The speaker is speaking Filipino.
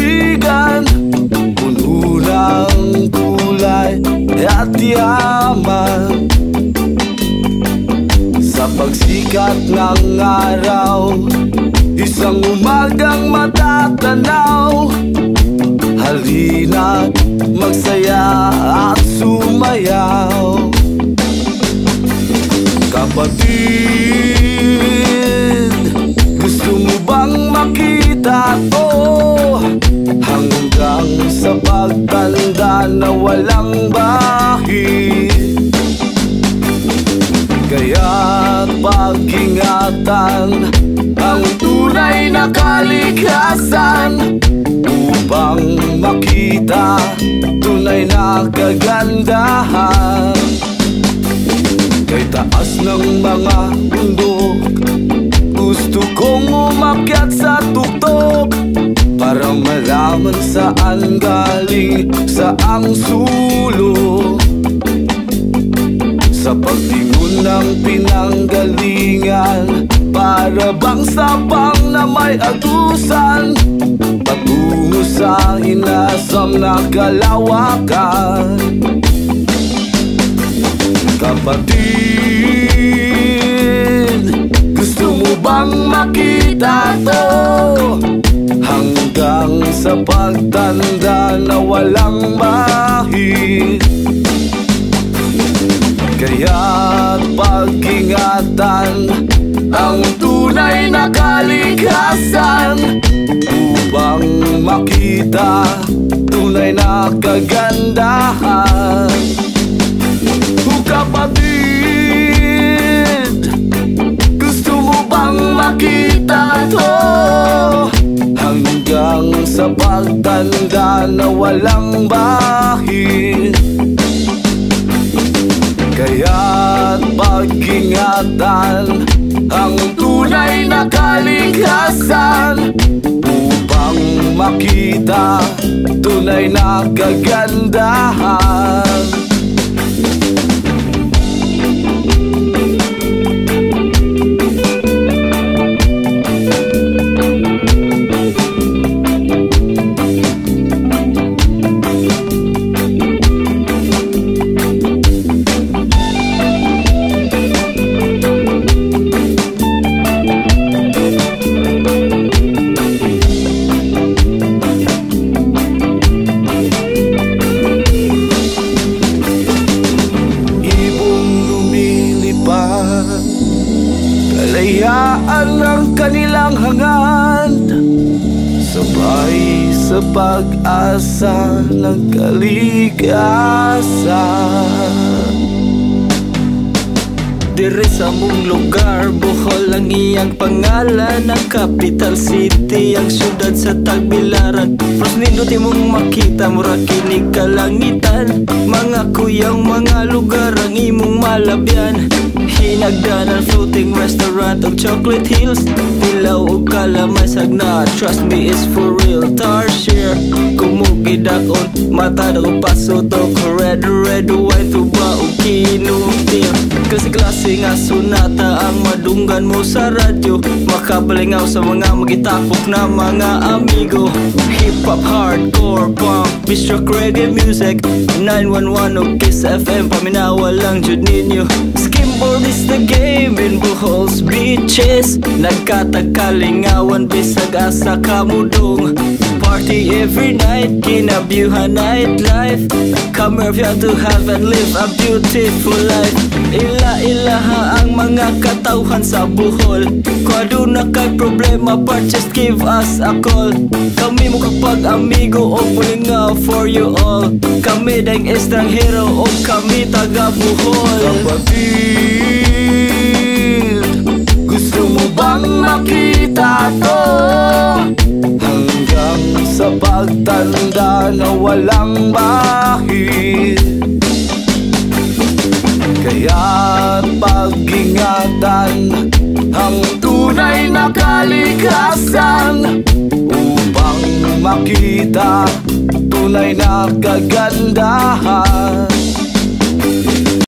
kaibigan, puno ng kulay at yaman. Sa pagsikat ng araw, isang umagang matatanaw. Halina't magsaya at sumayaw. Kapatid, gusto mo bang makita to? Hanggang sa pagtanda na walang bahid. Kaya't pag-ingatan ang tunay na kalikasan, upang makita tunay na kagandahan. Kay taas ng mga bundok, gusto kong umakyat sa tuktok, para malaman saan galing saang sulok. Sa pagtingon ng pinanggalingan, para bang sapang na may agusan, patungo sa inasam na kalawakan. Kapatid, gusto mo bang makita to? Hanggang sa pagtanda na walang bahid. Kaya't pag-ingatan ang tunay na kalikasan, upang makita tunay na kagandahan. Kapatid, gusto mo bang makita to? Hanggang sa pagtanda na walang bahid. Kaya't pag-ingatan ang tunay na kalikasan, upang makita tunay na kagandahan. Kalayaan ang kanilang hangad, sabay sa pag-asa ng kalikasan. Dire sa mong lugar, Bohol ang iyang pangalan. Ang capital city, ang syudad sa Tagbilaran. Pros ninuti mong makita, mura kinig kalangitan. Mga kuyang mga lugar ang imong malabyan. Hinagdanan, floating restaurant of Chocolate Hills. Tilaw o kalamay sagna, trust me it's for real. Tarsier, kumugidakon, mata daw paso to. Red wine, tuba o kinutil. Kasi klase nga sonata ang madunggan mo sa radyo. Makabalingaw sa mga magitapok na mga amigo. Hip-hop, hardcore, punk, bistro, reggae music. 911 o Kiss FM, paminawa lang jud ninyo. Skimboard is the game in Bohol's beaches. Nagkatagkalingawan bisag asa kamudong. Party every night, kinabyuhan nightlife. Come here to have and live a beautiful life. Ila-ilaha ang mga katauhan sa Bohol. Kung na kay problema, but just give us a call. Kami mo kapag amigo o pulingaw for you all. Kami dahing estranghero o kami taga Bohol. Kapatid, gusto mo bang makita to? Hanggang sa pagtanda na walang bahid. Kaya't pag-ingatan ang tunay na kalikasan, upang makita tunay na kagandahan.